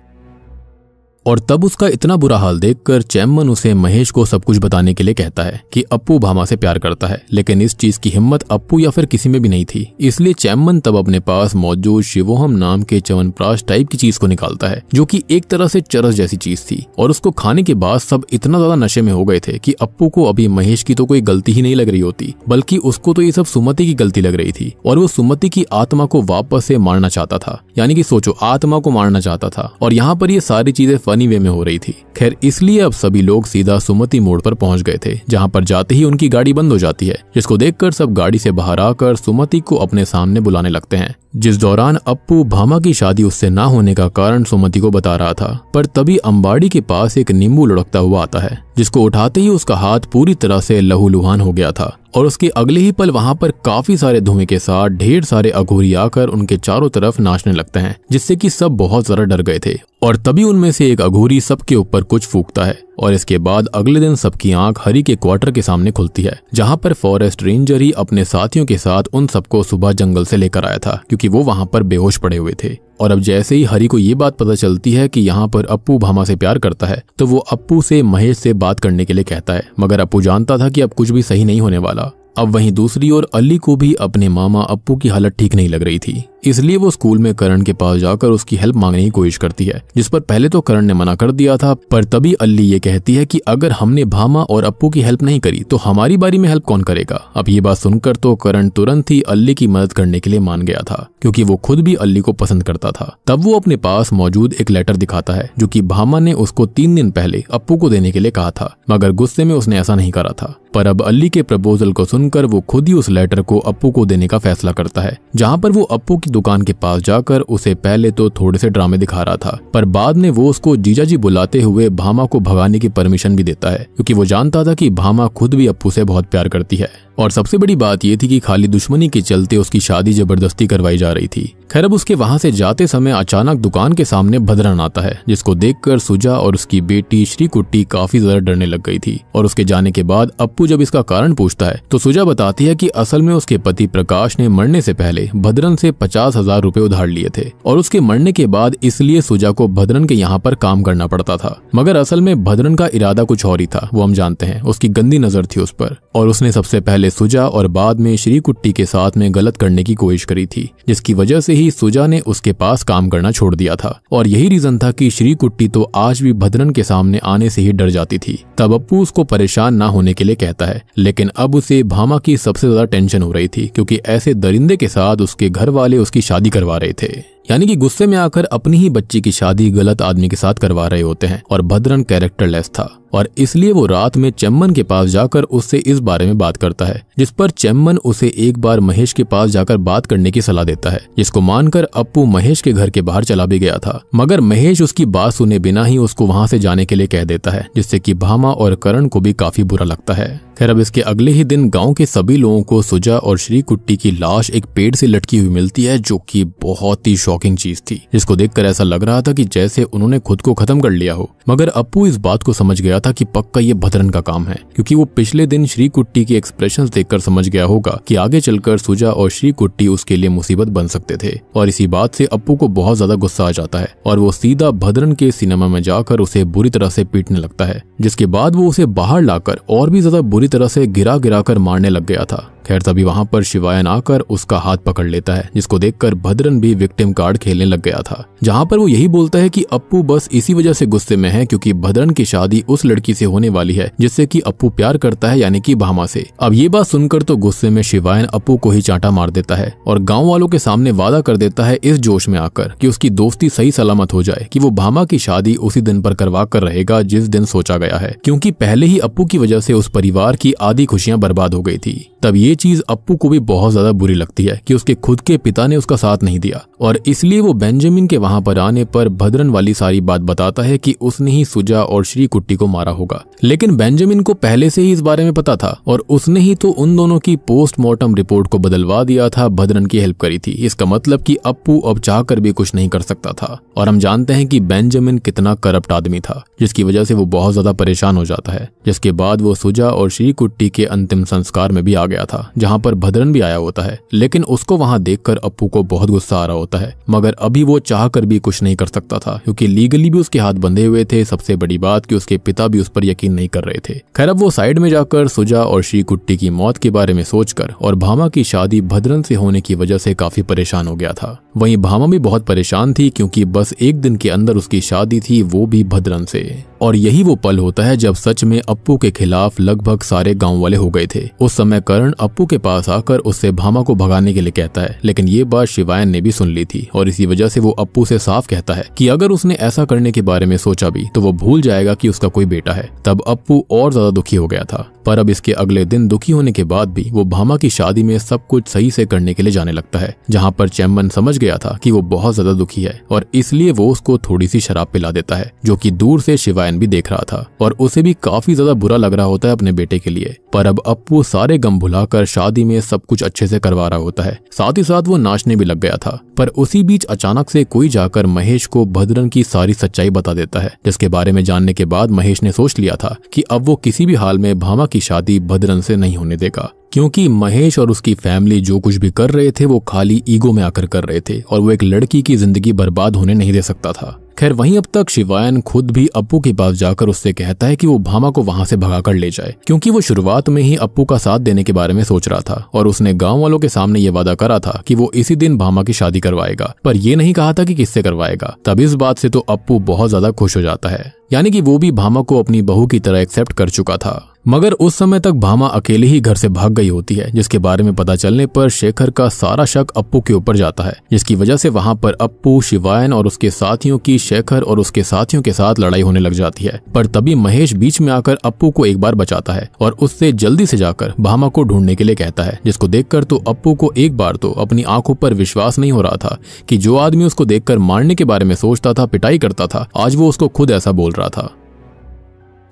और तब उसका इतना बुरा हाल देखकर चैम्मन उसे महेश को सब कुछ बताने के लिए कहता है कि अप्पू भामा से प्यार करता है, लेकिन इस चीज की हिम्मत अप्पू या फिर किसी में भी नहीं थी। इसलिए चैम्मन तब अपने पास मौजूद शिवोहम नाम के च्यवनप्राश टाइप की चीज को निकालता है, जो कि एक तरह से चरस जैसी चीज थी। और उसको खाने के बाद सब इतना ज्यादा नशे में हो गए थे कि अप्पू को अभी महेश की तो कोई गलती ही नहीं लग रही होती, बल्कि उसको तो ये सब सुमति की गलती लग रही थी, और वो सुमति की आत्मा को वापस से मारना चाहता था। यानी कि सोचो, आत्मा को मारना चाहता था, और यहाँ पर ये सारी चीजें फनी वे में हो रही थी। खैर, इसलिए अब सभी लोग सीधा सुमति मोड़ पर पहुंच गए थे, जहां पर जाते ही उनकी गाड़ी बंद हो जाती है, जिसको देखकर सब गाड़ी से बाहर आकर सुमति को अपने सामने बुलाने लगते हैं। जिस दौरान अप्पू भामा की शादी उससे ना होने का कारण सुमति को बता रहा था, पर तभी अंबाड़ी के पास एक नींबू लुढ़कता हुआ आता है, जिसको उठाते ही उसका हाथ पूरी तरह से लहूलुहान हो गया था। और उसके अगले ही पल वहां पर काफी सारे धुएं के साथ ढेर सारे अघोरी आकर उनके चारों तरफ नाचने लगते हैं, जिससे कि सब बहुत ज्यादा डर गए थे। और तभी उनमें से एक अघोरी सबके ऊपर कुछ फूंकता है, और इसके बाद अगले दिन सबकी आंख हरी के क्वार्टर के सामने खुलती है, जहां पर फॉरेस्ट रेंजर ही अपने साथियों के साथ उन सबको सुबह जंगल से लेकर आया था, क्योंकि वो वहां पर बेहोश पड़े हुए थे। और अब जैसे ही हरी को ये बात पता चलती है कि यहाँ पर अप्पू भामा से प्यार करता है, तो वो अप्पू से महेश से बात करने के लिए कहता है, मगर अप्पू जानता था कि अब कुछ भी सही नहीं होने वाला। अब वहीं दूसरी ओर अली को भी अपने मामा अप्पू की हालत ठीक नहीं लग रही थी, इसलिए वो स्कूल में करण के पास जाकर उसकी हेल्प मांगने की कोशिश करती है, जिस पर पहले तो करण ने मना कर दिया था, पर तभी अली ये कहती है कि अगर हमने भामा और अप्पू की हेल्प नहीं करी तो हमारी बारी में हेल्प कौन करेगा। अब ये बात सुनकर तो करण तुरंत ही अली की मदद करने के लिए मान गया था, क्योंकि वो खुद भी अली को पसंद करता था। तब वो अपने पास मौजूद एक लेटर दिखाता है जो कि भामा ने उसको 3 दिन पहले अप्पू को देने के लिए कहा था, मगर गुस्से में उसने ऐसा नहीं करा था। पर अब अली के प्रपोजल को सुनकर वो खुद ही उस लेटर को अप्पू को देने का फैसला करता है, जहाँ पर वो अप्पू की दुकान के पास जाकर उसे पहले तो थोड़े से ड्रामे दिखा रहा था, पर बाद में वो उसको जीजाजी बुलाते हुए भामा को भगाने की परमिशन भी देता है, क्योंकि वो जानता था कि भामा खुद भी अप्पू से बहुत प्यार करती है। और सबसे बड़ी बात ये थी कि खाली दुश्मनी के चलते उसकी शादी जबरदस्ती करवाई जा रही थी। खैर अब उसके वहां से जाते समय अचानक दुकान के सामने भद्रन आता है, जिसको देखकर सुजा और उसकी बेटी श्रीकुट्टी काफी ज्यादा डरने लग गई थी। और उसके जाने के बाद अप्पू जब इसका कारण पूछता है तो सुजा बताती है कि असल में उसके पति प्रकाश ने मरने से पहले भद्रन से 50,000 रुपए उधार लिए थे, और उसके मरने के बाद इसलिए सुजा को भद्रन के यहाँ पर काम करना पड़ता था। मगर असल में भद्रन का इरादा कुछ और ही था, वो हम जानते हैं। उसकी गंदी नजर थी उस पर, और उसने सबसे पहले सुजा और बाद में श्रीकुट्टी के साथ में गलत करने की कोशिश करी थी, जिसकी वजह से ही सुजा ने उसके पास काम करना छोड़ दिया था। और यही रीजन था कि श्रीकुट्टी तो आज भी भद्रन के सामने आने से ही डर जाती थी। तब अप्पू उसको परेशान ना होने के लिए कहता है, लेकिन अब उसे भामा की सबसे ज्यादा टेंशन हो रही थी, क्योंकि ऐसे दरिंदे के साथ उसके घर वाले उसकी शादी करवा रहे थे, यानी कि गुस्से में आकर अपनी ही बच्ची की शादी गलत आदमी के साथ करवा रहे होते हैं। और भद्रन कैरेक्टरलेस था, और इसलिए वो रात में चेम्मन के पास जाकर उससे इस बारे में बात करता है, जिस पर चेम्मन उसे एक बार महेश के पास जाकर बात करने की सलाह देता है, जिसको मानकर अप्पू महेश के घर के बाहर चला भी गया था। मगर महेश उसकी बात सुने बिना ही उसको वहां से जाने के लिए कह देता है, जिससे कि भामा और करण को भी काफी बुरा लगता है। खैर अब इसके अगले ही दिन गांव के सभी लोगों को सुजा और श्रीकुट्टी की लाश एक पेड़ से लटकी हुई मिलती है, जो कि बहुत ही शॉकिंग चीज थी, जिसको देखकर ऐसा लग रहा था कि जैसे उन्होंने खुद को खत्म कर लिया हो। मगर अप्पू इस बात को समझ गया था कि पक्का ये भद्रन का काम है, क्योंकि वो पिछले दिन श्रीकुट्टी के एक्सप्रेशंस देखकर समझ गया होगा कि आगे चलकर सुजा और श्रीकुट्टी उसके लिए मुसीबत बन सकते थे। और इसी बात से अप्पू को बहुत ज्यादा गुस्सा आ जाता है, और वो सीधा भद्रन के सिनेमा में जाकर उसे बुरी तरह से पीटने लगता है, जिसके बाद वो उसे बाहर लाकर और भी ज्यादा बुरी तरह से गिरा गिरा कर मारने लग गया था। खैर तभी वहां पर शिवायन आकर उसका हाथ पकड़ लेता है, जिसको देखकर भद्रन भी विक्टिम कार्ड खेलने लग गया था, जहां पर वो यही बोलता है कि अप्पू बस इसी वजह से गुस्से में है क्योंकि भद्रन की शादी उस लड़की से होने वाली है जिससे कि अप्पू प्यार करता है, यानी कि भामा से। अब ये बात सुनकर तो गुस्से में शिवायन अप्पू को ही चांटा मार देता है और गाँव वालों के सामने वादा कर देता है इस जोश में आकर कि उसकी दोस्ती सही सलामत हो जाए कि वो भामा की शादी उसी दिन पर करवा कर रहेगा जिस दिन सोचा गया है, क्योंकि पहले ही अप्पू की वजह से उस परिवार की आधी खुशियां बर्बाद हो गई थी। तब ये चीज अप्पू को भी बहुत ज्यादा बुरी लगती है कि उसके खुद के पिता ने उसका साथ नहीं दिया, और इसलिए वो बेंजामिन के वहां पर आने पर भद्रन वाली सारी बात बताता है कि उसने ही सुजा और श्रीकुट्टी को मारा होगा। लेकिन बेंजामिन को पहले से ही इस बारे में पता था, और उसने ही तो उन दोनों की पोस्टमार्टम रिपोर्ट को बदलवा दिया था, भद्रन की हेल्प करी थी। इसका मतलब कि अप्पू अब चाहकर भी कुछ नहीं कर सकता था। और हम जानते हैं कि बेंजामिन कितना करप्ट आदमी था, जिसकी वजह से वो बहुत ज्यादा परेशान हो जाता है। जिसके बाद वो सुजा और श्रीकुट्टी के अंतिम संस्कार में भी आ गया था, जहाँ पर भद्रन भी आया होता है, लेकिन उसको वहां देखकर अप्पू को बहुत गुस्सा आ रहा होता है। मगर अभी वो चाहकर भी कुछ नहीं कर सकता था, क्योंकि लीगली भी उसके हाथ बंधे हुए थे। सबसे बड़ी बात कि उसके पिता भी उस पर यकीन नहीं कर रहे थे। खैर अब वो साइड में जाकर सुजा और श्रीकुट्टी की मौत के बारे में सोचकर और भामा की शादी भद्रन से होने की वजह से काफी परेशान हो गया था। वहीं भामा भी बहुत परेशान थी, क्योंकि बस एक दिन के अंदर उसकी शादी थी, वो भी भद्रन से। और यही वो पल होता है जब सच में अप्पू के खिलाफ लगभग सारे गांव वाले हो गए थे। उस समय करण अप्पू के पास आकर उससे भामा को भगाने के लिए कहता है, लेकिन ये बात शिवायन ने भी सुन ली थी, और इसी वजह से वो अप्पू से साफ कहता है कि अगर उसने ऐसा करने के बारे में सोचा भी तो वो भूल जाएगा कि उसका कोई बेटा है। तब अप्पू और ज्यादा दुखी हो गया था। पर अब इसके अगले दिन दुखी होने के बाद भी वो भामा की शादी में सब कुछ सही से करने के लिए जाने लगता है, जहाँ पर चेम्मन समझ गया था कि वो बहुत ज्यादा दुखी है, और इसलिए वो उसको थोड़ी सी शराब पिला देता है, जो कि दूर से शिवायन भी देख रहा था, और उसे भी काफी ज्यादा बुरा लग रहा होता है अपने बेटे के लिए। पर अब अप्पू सारे गम भुलाकर शादी में सब कुछ अच्छे से करवा रहा होता है, साथ ही साथ वो नाचने भी लग गया था। पर उसी बीच अचानक से कोई जाकर महेश को भद्रन की सारी सच्चाई बता देता है, जिसके बारे में जानने के बाद महेश ने सोच लिया था कि अब वो किसी भी हाल में भामा की शादी भद्रन से नहीं होने देगा, क्योंकि महेश और उसकी फैमिली जो कुछ भी कर रहे थे वो खाली ईगो में आकर कर रहे थे, और वो एक लड़की की जिंदगी बर्बाद होने नहीं दे सकता था। खैर वहीं अब तक शिवायन खुद भी अप्पू के पास जाकर उससे कहता है कि वो भामा को वहां से भगा कर ले जाए, क्योंकि वो शुरुआत में ही अप्पू का साथ देने के बारे में सोच रहा था और उसने गांव वालों के सामने ये वादा करा था कि वो इसी दिन भामा की शादी करवाएगा, पर ये नहीं कहा था कि किससे करवाएगा। तब इस बात से तो अप्पू बहुत ज्यादा खुश हो जाता है, यानी कि वो भी भामा को अपनी बहू की तरह एक्सेप्ट कर चुका था। मगर उस समय तक भामा अकेले ही घर से भाग गई होती है, जिसके बारे में पता चलने पर शेखर का सारा शक अप्पू के ऊपर जाता है, जिसकी वजह से वहां पर अप्पू, शिवायन और उसके साथियों की शेखर और उसके साथियों के साथ लड़ाई होने लग जाती है। पर तभी महेश बीच में आकर अप्पू को एक बार बचाता है और उससे जल्दी से जाकर भामा को ढूंढने के लिए कहता है, जिसको देखकर तो अप्पू को एक बार तो अपनी आंखों पर विश्वास नहीं हो रहा था कि जो आदमी उसको देखकर मारने के बारे में सोचता था, पिटाई करता था, आज वो उसको खुद ऐसा बोल रहा था।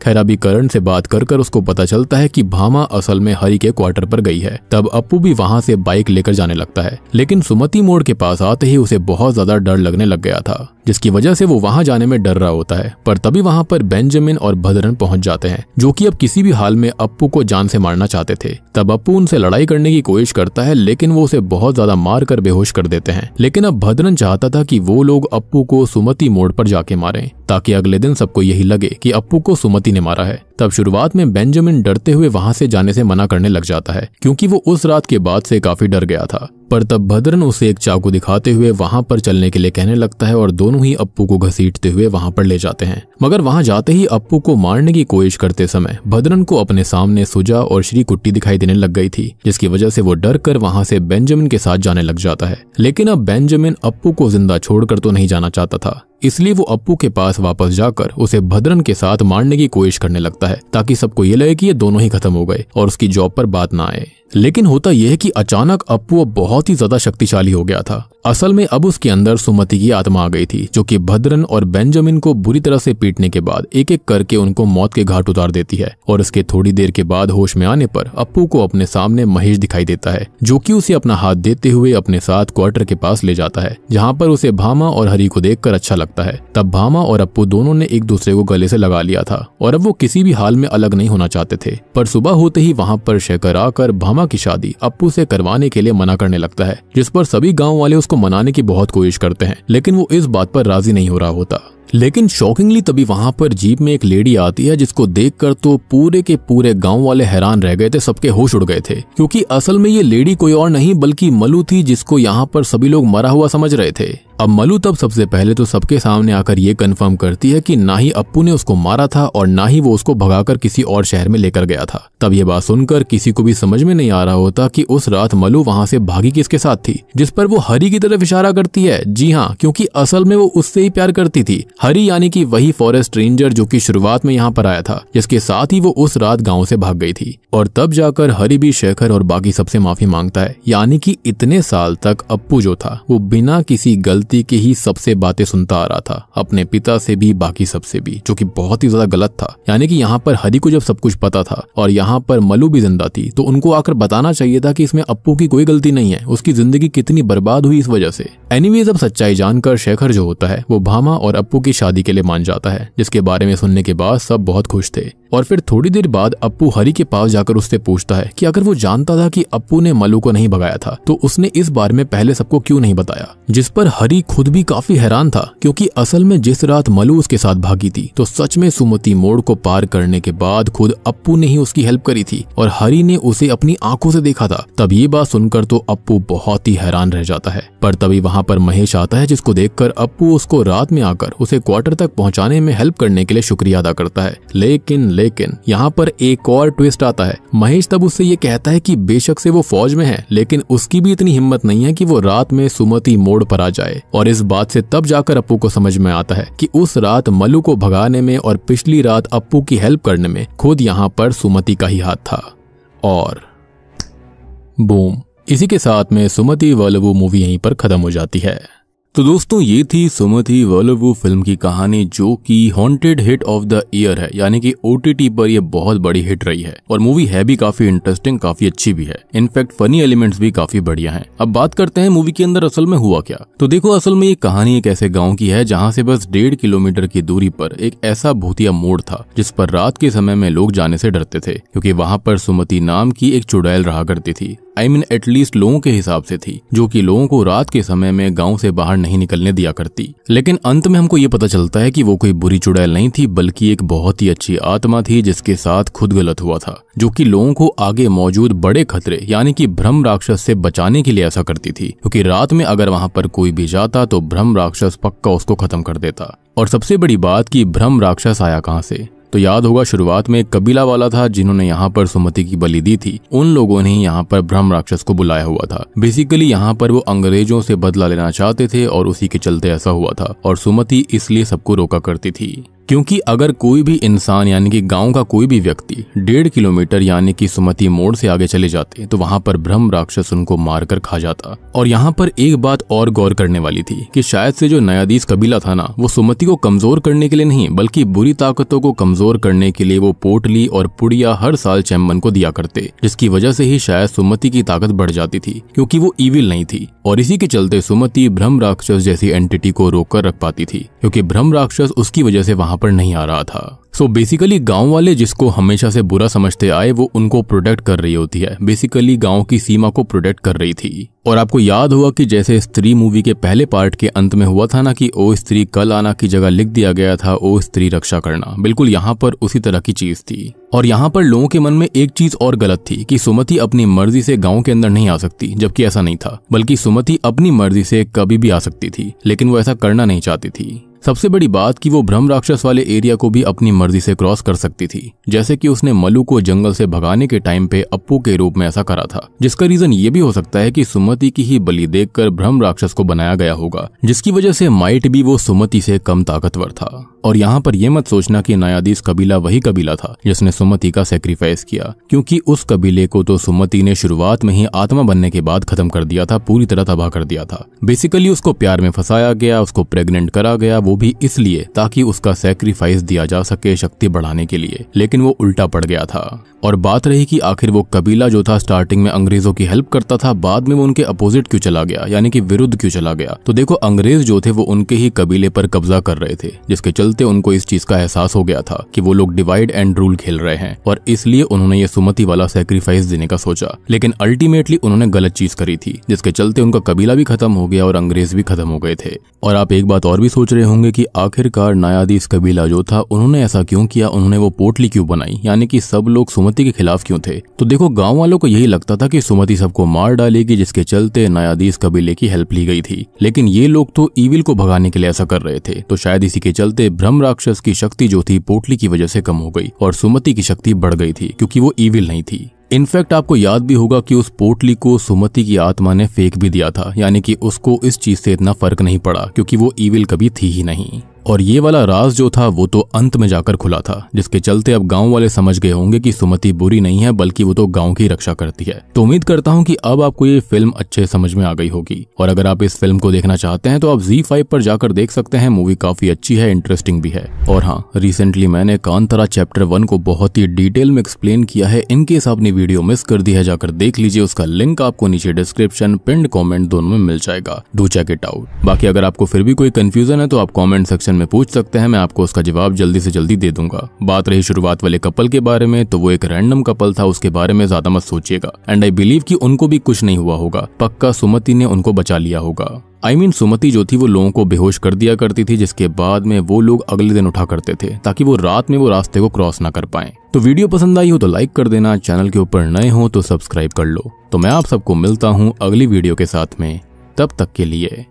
खैर अभी करण से बात कर उसको पता चलता है कि भामा असल में हरि के क्वार्टर पर गई है। तब अप्पू भी वहां से बाइक लेकर जाने लगता है, लेकिन सुमति मोड़ के पास आते ही उसे बहुत ज्यादा डर लगने लग गया था, जिसकी वजह से वो वहां जाने में डर रहा होता है। पर तभी वहां पर बेंजामिन और भद्रन पहुंच जाते हैं, जो कि अब किसी भी हाल में अप्पू को जान से मारना चाहते थे। तब अप्पू उनसे लड़ाई करने की कोशिश करता है, लेकिन वो उसे बहुत ज्यादा मार कर बेहोश कर देते हैं। लेकिन अब भद्रन चाहता था कि वो लोग अप्पू को सुमति मोड़ पर जाके मारें, ताकि अगले दिन सबको यही लगे कि अप्पू को सुमति ने मारा है। तब शुरुआत में बेंजामिन डरते हुए वहां से जाने से मना करने लग जाता है, क्योंकि वो उस रात के बाद से काफी डर गया था। पर तब भद्रन उसे एक चाकू दिखाते हुए वहां पर चलने के लिए कहने लगता है और दोनों ही अप्पू को घसीटते हुए वहां पर ले जाते हैं। मगर वहां जाते ही अप्पू को मारने की कोशिश करते समय भद्रन को अपने सामने सुजा और श्री कुट्टी दिखाई देने लग गई थी, जिसकी वजह से वो डर कर वहां से बेंजामिन के साथ जाने लग जाता है। लेकिन अब बेंजामिन अप्पू को जिंदा छोड़कर तो नहीं जाना चाहता था, इसलिए वो अप्पू के पास वापस जाकर उसे भद्रन के साथ मारने की कोशिश करने लगता है, ताकि सबको ये लगे कि ये दोनों ही खत्म हो गए और उसकी जॉब पर बात ना आए। लेकिन होता यह है कि अचानक अप्पू अब बहुत ही ज्यादा शक्तिशाली हो गया था। असल में अब उसके अंदर सुमति की आत्मा आ गई थी, जो कि भद्रन और बेंजामिन को बुरी तरह से पीटने के बाद एक एक करके उनको मौत के घाट उतार देती है। और इसके थोड़ी देर के बाद होश में आने पर अप्पू को अपने सामने महेश दिखाई देता है, जो कि उसे अपना हाथ देते हुए अपने साथ क्वार्टर के पास ले जाता है, जहाँ पर उसे भामा और हरि को देखकर अच्छा लगता है। तब भामा और अप्पू दोनों ने एक दूसरे को गले से लगा लिया था और अब वो किसी भी हाल में अलग नहीं होना चाहते थे। पर सुबह होते ही वहाँ पर शेखर आकर भामा की शादी अप्पू से करवाने के लिए मना करने लगता है, जिस पर सभी गाँव वाले उसको मनाने की बहुत कोशिश करते हैं, लेकिन वो इस बात पर राजी नहीं हो रहा होता। लेकिन शॉकिंगली तभी वहां पर जीप में एक लेडी आती है, जिसको देखकर तो पूरे के पूरे गांव वाले हैरान रह गए थे, सबके होश उड़ गए थे, क्योंकि असल में ये लेडी कोई और नहीं बल्कि मलू थी, जिसको यहाँ पर सभी लोग मरा हुआ समझ रहे थे। अब मलू तब सबसे पहले तो सबके सामने आकर ये कंफर्म करती है कि ना ही अप्पू ने उसको मारा था और ना ही वो उसको भगाकर किसी और शहर में लेकर गया था। तब ये बात सुनकर किसी को भी समझ में नहीं आ रहा होता कि उस रात मलू वहां से भागी किसके साथ थी, जिस पर वो हरि की तरफ इशारा करती है। जी हाँ, क्योंकि असल में वो उससे ही प्यार करती थी। हरि यानी कि वही फॉरेस्ट रेंजर जो कि शुरुआत में यहाँ पर आया था, जिसके साथ ही वो उस रात गाँव से भाग गई थी। और तब जाकर हरि भी शेखर और बाकी सबसे माफी मांगता है, यानी कि इतने साल तक अप्पू जो था वो बिना किसी गलती के ही सबसे बातें सुनता आ रहा था, अपने पिता से भी बाकी सबसे भी, जो कि बहुत ही ज्यादा गलत था। यानी कि यहाँ पर हरि को जब सब कुछ पता था और यहाँ पर मलू भी जिंदा थी, तो उनको आकर बताना चाहिए था कि इसमें अप्पू की कोई गलती नहीं है, उसकी जिंदगी कितनी बर्बाद हुई इस वजह से। एनीवेज अब सच्चाई जानकर शेखर जो होता है वो भामा और अप्पू की शादी के लिए मान जाता है, जिसके बारे में सुनने के बाद सब बहुत खुश थे। और फिर थोड़ी देर बाद अप्पू हरि के पास जाकर उससे पूछता है कि अगर वो जानता था कि अप्पू ने मलू को नहीं भगाया था, तो उसने इस बारे में पहले सबको क्यों नहीं बताया। जिस पर हरि खुद भी काफी हैरान था, क्योंकि असल में जिस रात मलू उसके साथ भागी थी, तो सच में सुमति मोड़ को पार करने के बाद खुद अप्पू ने ही उसकी हेल्प करी थी और हरि ने उसे अपनी आंखों से देखा था। तब ये बात सुनकर तो अप्पू बहुत ही हैरान रह जाता है। पर तभी वहां पर महेश आता है, जिसको देखकर अप्पू उसको रात में आकर उसे क्वार्टर तक पहुंचाने में हेल्प करने के लिए शुक्रिया अदा करता है। लेकिन यहाँ पर एक और ट्विस्ट आता है। महेश तब उससे ये कहता है कि बेशक से वो फौज में है, लेकिन उसकी भी इतनी हिम्मत नहीं है कि वो रात में सुमति मोड़ पर आ जाए। और इस बात से तब जाकर अप्पू को समझ में आता है कि उस रात मलू को भगाने में और पिछली रात अप्पू की हेल्प करने में खुद यहाँ पर सुमति का ही हाथ था। और बूम, इसी के साथ में सुमति वॉलवू मूवी यहीं पर खत्म हो जाती है। तो दोस्तों ये थी सुमति वॉलवू फिल्म की कहानी, जो कि haunted hit of the year है, यानी कि OTT पर ये बहुत बड़ी हिट रही है। और मूवी है भी काफी इंटरेस्टिंग, काफी अच्छी भी है, इनफैक्ट फनी एलिमेंट्स भी काफी बढ़िया हैं। अब बात करते हैं मूवी के अंदर असल में हुआ क्या। तो देखो, असल में ये कहानी एक ऐसे गाँव की है जहाँ से बस 1.5 किलोमीटर की दूरी पर एक ऐसा भूतिया मोड़ था, जिस पर रात के समय में लोग जाने से डरते थे, क्योंकि वहाँ पर सुमति नाम की एक चुड़ैल रहा करती थी। I mean एटलीस्ट लोगों के हिसाब से थी, जो कि लोगों को रात के समय में गांव से बाहर नहीं निकलने दिया करती। लेकिन अंत में हमको ये पता चलता है कि वो कोई बुरी चुड़ैल नहीं थी, बल्कि एक बहुत ही अच्छी आत्मा थी जिसके साथ खुद गलत हुआ था, जो कि लोगों को आगे मौजूद बड़े खतरे यानी कि ब्रह्म राक्षस से बचाने के लिए ऐसा करती थी, क्योंकि रात में अगर वहां पर कोई भी जाता तो ब्रह्म राक्षस पक्का उसको खत्म कर देता। और सबसे बड़ी बात कि ब्रह्म राक्षस आया कहां से, तो याद होगा शुरुआत में एक कबीला वाला था जिन्होंने यहाँ पर सुमति की बलि दी थी। उन लोगों ने ही यहाँ पर ब्रह्म राक्षस को बुलाया हुआ था। बेसिकली यहाँ पर वो अंग्रेजों से बदला लेना चाहते थे और उसी के चलते ऐसा हुआ था। और सुमति इसलिए सबको रोका करती थी, क्योंकि अगर कोई भी इंसान यानी कि गांव का कोई भी व्यक्ति 1.5 किलोमीटर यानी कि सुमति मोड़ से आगे चले जाते तो वहां पर ब्रह्म राक्षस उनको मारकर खा जाता। और यहाँ पर एक बात और गौर करने वाली थी कि शायद से जो न्यायाधीश कबीला था ना, वो सुमति को कमजोर करने के लिए नहीं बल्कि बुरी ताकतों को कमजोर करने के लिए वो पोटली और पुड़िया हर साल चैम्बन को दिया करते, जिसकी वजह से ही शायद सुमति की ताकत बढ़ जाती थी, क्योंकि वो ईविल नहीं थी। और इसी के चलते सुमति ब्रह्म राक्षस जैसी एंटिटी को रोक कर रख पाती थी, क्योंकि ब्रह्म राक्षस उसकी वजह से वहां पर नहीं आ रहा था। सो बेसिकली गांव वाले जिसको हमेशा से बुरा समझते आए वो उनको प्रोटेक्ट कर रही होती है, बेसिकली गांव की सीमा को प्रोटेक्ट कर रही थी। और आपको याद होगा कि जैसे स्त्री मूवी के पहले पार्ट के अंत में हुआ था ना कि ओ स्त्री कल आना की जगह लिख दिया गया था ओ स्त्री रक्षा करना, बिल्कुल यहाँ पर उसी तरह की चीज थी। और यहाँ पर लोगों के मन में एक चीज और गलत थी कि सुमति अपनी मर्जी से गांव के अंदर नहीं आ सकती, जबकि ऐसा नहीं था, बल्कि सुमति अपनी मर्जी से कभी भी आ सकती थी, लेकिन वो ऐसा करना नहीं चाहती थी। सबसे बड़ी बात कि वो ब्रह्म राक्षस वाले एरिया को भी अपनी मर्जी से क्रॉस कर सकती थी, जैसे कि उसने मल्लू को जंगल से भगाने के टाइम पे अप्पू के रूप में ऐसा करा था, जिसका रीजन ये भी हो सकता है कि सुमति की ही बलि देखकर ब्रह्म राक्षस को बनाया गया होगा, जिसकी वजह से माइट भी वो सुमति से कम ताकतवर था। और यहाँ पर यह मत सोचना कि न्यायाधीश कबीला वही कबीला था जिसने सुमति का सेक्रीफाइस किया, क्योंकि उस कबीले को तो सुमति ने शुरुआत में ही आत्मा बनने के बाद खत्म कर दिया था, पूरी तरह तबाह कर दिया था। बेसिकली उसको प्यार में फंसाया गया, उसको प्रेग्नेंट करा गया, वो भी इसलिए ताकि उसका सेक्रीफाइस दिया जा सके शक्ति बढ़ाने के लिए, लेकिन वो उल्टा पड़ गया था। और बात रही कि आखिर वो कबीला जो था स्टार्टिंग में अंग्रेजों की हेल्प करता था, बाद में वो उनके अपोजिट क्यों चला गया, यानी कि विरुद्ध क्यों चला गया। तो देखो अंग्रेज जो थे वो उनके ही कबीले पर कब्जा कर रहे थे, जिसके चलते उनको इस चीज का एहसास हो गया था कि वो लोग डिवाइड एंड रूल खेल रहे हैं, और इसलिए उन्होंने ये सुमति वाला सेक्रीफाइस देने का सोचा। लेकिन अल्टीमेटली उन्होंने गलत चीज करी थी, जिसके चलते उनका कबीला भी खत्म हो गया और अंग्रेज भी खत्म हो गए थे। और आप एक बात और भी सोच रहे होंगे कि आखिरकार न्यायाधीश कबीला जो था उन्होंने ऐसा क्यों किया, उन्होंने वो पोटली क्यों बनाई, यानी कि सब लोग सुमति के खिलाफ क्यों थे। तो देखो गांव वालों को यही लगता था कि सुमति सबको मार डालेगी, जिसके चलते न्यायाधीश कबीले की हेल्प ली गई थी। लेकिन ये लोग तो ईविल को भगाने के लिए ऐसा कर रहे थे, तो शायद इसी के चलते ब्रह्म राक्षस की शक्ति जो थी पोटली की वजह से कम हो गई और सुमति की शक्ति बढ़ गई थी, क्योंकि वो ईविल नहीं थी। इनफैक्ट आपको याद भी होगा कि उस पोटली को सुमति की आत्मा ने फेंक भी दिया था, यानी कि उसको इस चीज से इतना फर्क नहीं पड़ा, क्योंकि वो ईविल कभी थी ही नहीं। और ये वाला राज जो था वो तो अंत में जाकर खुला था, जिसके चलते अब गांव वाले समझ गए होंगे कि सुमति बुरी नहीं है, बल्कि वो तो गांव की रक्षा करती है। तो उम्मीद करता हूं कि अब आपको ये फिल्म अच्छे समझ में आ गई होगी। और अगर आप इस फिल्म को देखना चाहते हैं तो आप ZEE5 पर जाकर देख सकते हैं। मूवी काफी अच्छी है, इंटरेस्टिंग भी है। और हाँ, रिसेंटली मैंने कांतारा चैप्टर 1 को बहुत ही डिटेल में एक्सप्लेन किया है। इनकेस आपने वीडियो मिस कर दी है जाकर देख लीजिए, उसका लिंक आपको नीचे डिस्क्रिप्शन पिन्ड कॉमेंट दोनों में मिल जाएगा, डू चेक इट आउट। बाकी अगर आपको फिर भी कोई कंफ्यूजन है तो आप कॉमेंट सेक्शन में पूछ सकते हैं, मैं आपको उसका जवाब जल्दी से जल्दी दे दूंगा। बात रही शुरुआत वाले कपल के बारे में, तो वो एक रैंडम कपल था, उसके बारे में ज्यादा मत सोचिएगा। एंड आई बिलीव कि उनको भी कुछ नहीं हुआ होगा, पक्का सुमति ने उनको बचा लिया होगा। सुमति जो थी वो लोगों को बेहोश कर दिया करती थी, जिसके बाद में वो लोग अगले दिन उठा करते थे ताकि वो रात में वो रास्ते को क्रॉस ना कर पाए। तो वीडियो पसंद आई हो तो लाइक कर देना, चैनल के ऊपर नए हो तो सब्सक्राइब कर लो। तो मैं आप सबको मिलता हूँ अगली वीडियो के साथ में, तब तक के लिए